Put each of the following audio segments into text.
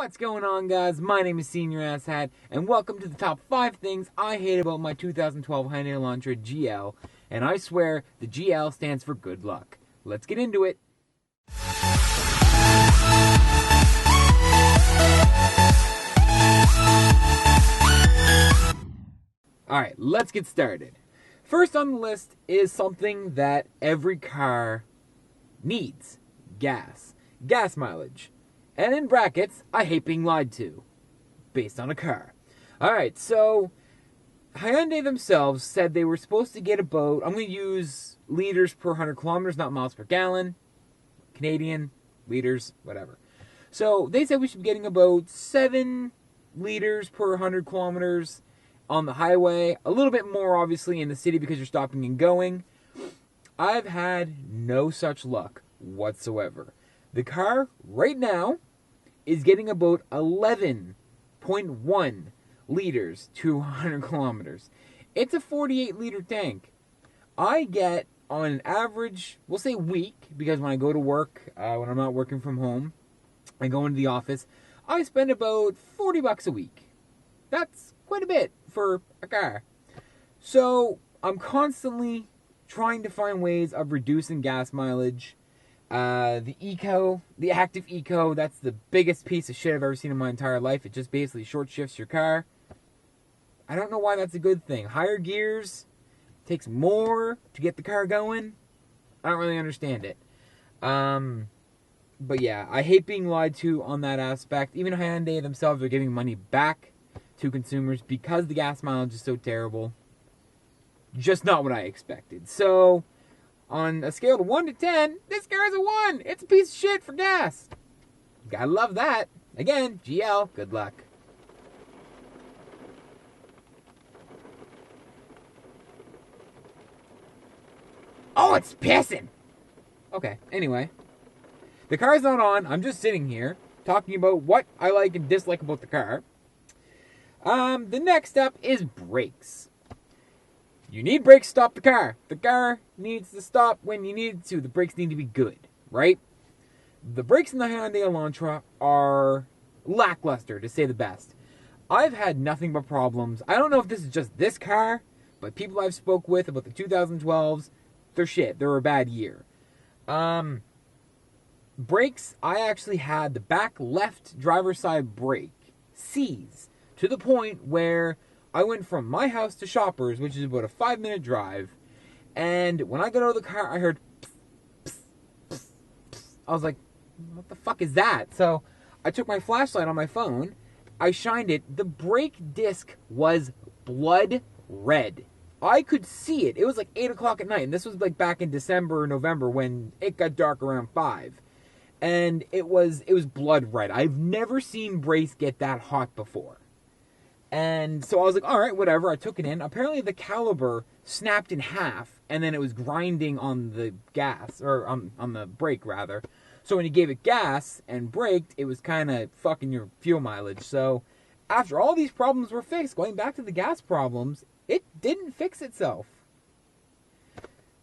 What's going on, guys? My name is SenorAsssHat, and welcome to the top 5 things I hate about my 2012 Hyundai Elantra GL. And I swear, the GL stands for good luck. Let's get into it. Alright, let's get started. First on the list is something that every car needs. Gas. Gas mileage. And in brackets, I hate being lied to. Based on a car. Alright, so Hyundai themselves said they were supposed to get about, I'm going to use liters per 100 kilometers, not miles per gallon. Canadian, liters, whatever. So they said we should be getting about 7 liters per 100 kilometers on the highway. A little bit more, obviously, in the city because you're stopping and going. I've had no such luck whatsoever. The car, right now, is getting about 11.1 liters to 100 kilometers. It's a 48-liter tank. I get, on an average, we'll say week, because when I go to work, when I'm not working from home, I go into the office, I spend about $40 a week. That's quite a bit for a car. So, I'm constantly trying to find ways of reducing gas mileage. The active eco, that's the biggest piece of shit I've ever seen in my entire life. It just basically short shifts your car. I don't know why that's a good thing. Higher gears takes more to get the car going. I don't really understand it. But yeah, I hate being lied to on that aspect. Even Hyundai themselves are giving money back to consumers because the gas mileage is so terrible. Just not what I expected. So, on a scale of 1 to 10, this car is a 1. It's a piece of shit for gas. Gotta love that. Again, GL, good luck. Oh, it's pissing. Okay, anyway. The car's not on. I'm just sitting here talking about what I like and dislike about the car. The next step is brakes. You need brakes to stop the car. The car needs to stop when you need it to. The brakes need to be good, right? The brakes in the Hyundai Elantra are lackluster, to say the best. I've had nothing but problems. I don't know if this is just this car, but people I've spoke with about the 2012s, they're shit. They're a bad year. Brakes, I actually had the back left driver's side brake seize to the point where I went from my house to Shoppers, which is about a 5-minute drive, and when I got out of the car, I heard pss, pss, pss, pss. I was like, what the fuck is that? So I took my flashlight on my phone, I shined it, the brake disc was blood red. I could see it. It was like 8 o'clock at night, and this was like back in December or November when it got dark around 5. And it was blood red. I've never seen brakes get that hot before. And so I was like, all right, whatever. I took it in. Apparently the caliper snapped in half, and then it was grinding on the gas, or on the brake, rather. So when you gave it gas and braked, it was kind of fucking your fuel mileage. So after all these problems were fixed, going back to the gas problems, it didn't fix itself.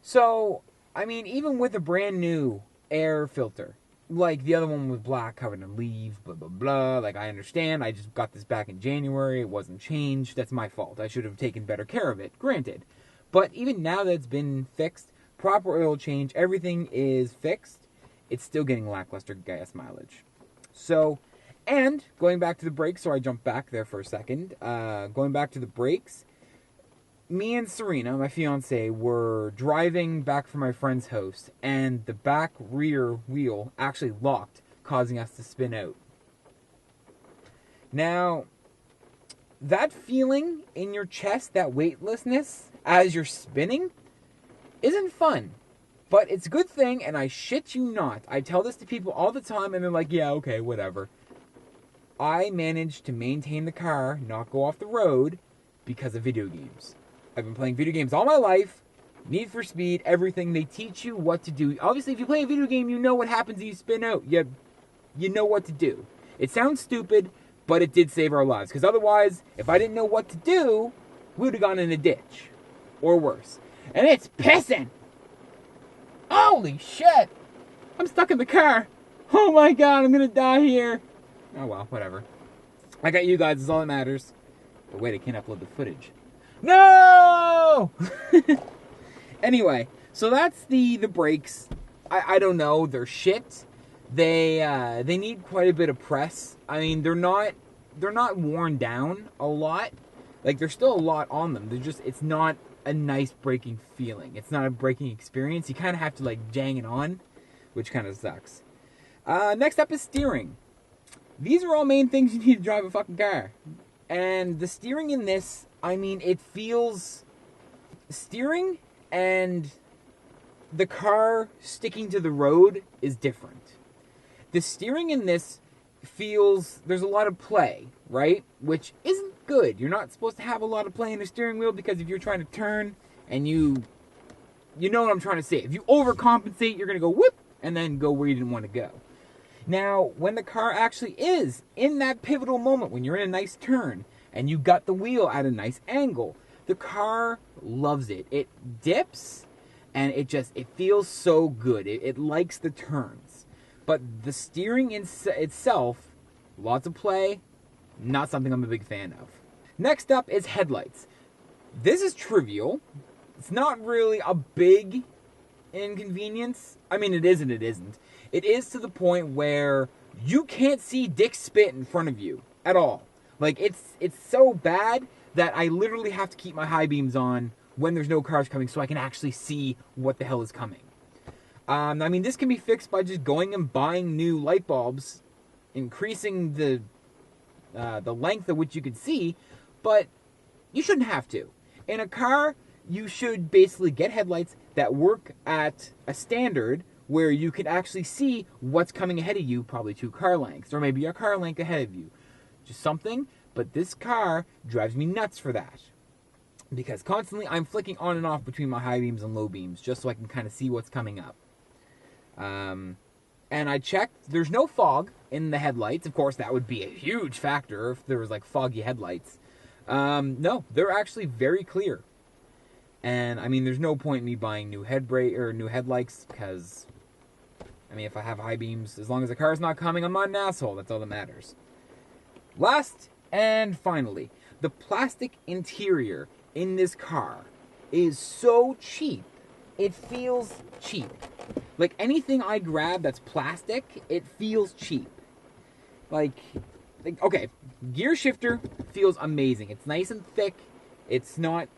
So, I mean, even with a brand new air filter, like, the other one was black, covered in leaves, blah, blah, blah. Like, I understand. I just got this back in January. It wasn't changed. That's my fault. I should have taken better care of it. Granted. But even now that it's been fixed, proper oil change, everything is fixed, it's still getting lackluster gas mileage. So, and going back to the brakes, so I jumped back there for a second. Going back to the brakes, me and Serena, my fiance, were driving back from my friend's house, and the back rear wheel actually locked, causing us to spin out. Now, that feeling in your chest, that weightlessness as you're spinning, isn't fun. But it's a good thing, and I shit you not. I tell this to people all the time, and they're like, yeah, okay, whatever. I managed to maintain the car, not go off the road, because of video games. I've been playing video games all my life. Need for Speed, everything. They teach you what to do. Obviously, if you play a video game, you know what happens if you spin out. You know what to do. It sounds stupid, but it did save our lives. Because otherwise, if I didn't know what to do, we would have gone in a ditch. Or worse. And it's pissing! Holy shit! I'm stuck in the car. Oh my god, I'm gonna die here. Oh well, whatever. I got you guys, is all that matters. But wait, I can't upload the footage. No! Anyway, so that's the brakes. I don't know, they're shit. They need quite a bit of press. I mean, they're not worn down a lot. Like, there's still a lot on them. It's not a nice braking feeling. It's not a braking experience. You kind of have to, like, jang it on, which kind of sucks. Next up is steering. These are all main things you need to drive a fucking car. And the steering in this, I mean, it feels... Steering and the car sticking to the road is different. The steering in this feels... There's a lot of play, right? Which isn't good. You're not supposed to have a lot of play in the steering wheel, because if you're trying to turn and you know what I'm trying to say. If you overcompensate, you're going to go whoop and then go where you didn't want to go. Now, when the car actually is in that pivotal moment, when you're in a nice turn and you got the wheel at a nice angle, the car loves it. It dips and it feels so good. It likes the turns. But the steering itself, lots of play, not something I'm a big fan of. Next up is headlights. This is trivial. It's not really a big inconvenience. I mean, it is and it isn't. It is to the point where you can't see dick spit in front of you at all. Like, it's so bad that I literally have to keep my high beams on when there's no cars coming so I can actually see what the hell is coming. I mean, this can be fixed by just going and buying new light bulbs, increasing the length at which you could see, but you shouldn't have to. In a car, you should basically get headlights that work at a standard where you can actually see what's coming ahead of you, probably 2 car lengths, or maybe a car length ahead of you. Just something, but this car drives me nuts for that. Because constantly I'm flicking on and off between my high beams and low beams, just so I can kind of see what's coming up. And I checked, there's no fog in the headlights. Of course, that would be a huge factor if there was, like, foggy headlights. No, they're actually very clear. And, I mean, there's no point in me buying new headlights, because... I mean, if I have high beams, as long as the car's not coming, I'm not an asshole. That's all that matters. Last and finally, the plastic interior in this car is so cheap. It feels cheap. Like, anything I grab that's plastic, it feels cheap. Like, okay, gear shifter feels amazing. It's nice and thick. It's not,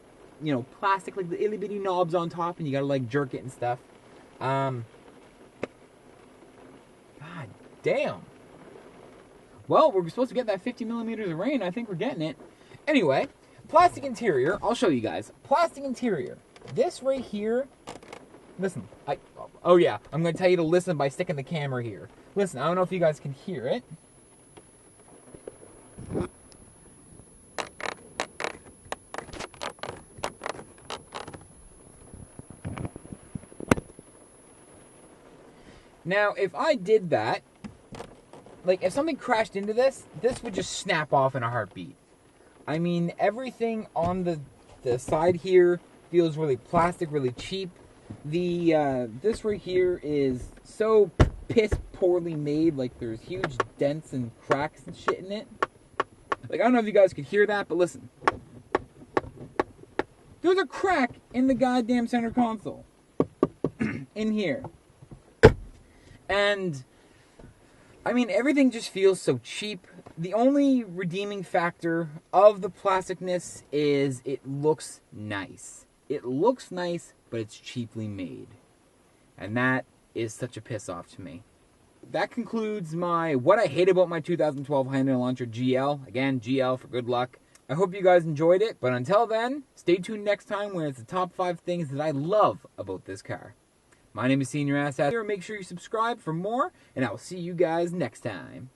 you know, plastic, like the itty bitty knobs on top, and you gotta, like, jerk it and stuff. God damn. Well, we're supposed to get that 50 millimeters of rain. I think we're getting it. Anyway, plastic interior. I'll show you guys. Plastic interior. This right here. Listen. Oh yeah. I'm going to tell you to listen by sticking the camera here. Listen, I don't know if you guys can hear it. Now, if I did that, like, if something crashed into this, this would just snap off in a heartbeat. I mean, everything on the side here feels really plastic, really cheap. This right here is so piss poorly made, like, there's huge dents and cracks and shit in it. Like, I don't know if you guys could hear that, but listen. There's a crack in the goddamn center console. In here. And, I mean, everything just feels so cheap. The only redeeming factor of the plasticness is it looks nice. It looks nice, but it's cheaply made. And that is such a piss off to me. That concludes my what I hate about my 2012 Hyundai Elantra GL. Again, GL for good luck. I hope you guys enjoyed it, but until then, stay tuned next time when it's the top 5 things that I love about this car. My name is SenorAsssHat. Make sure you subscribe for more, and I will see you guys next time.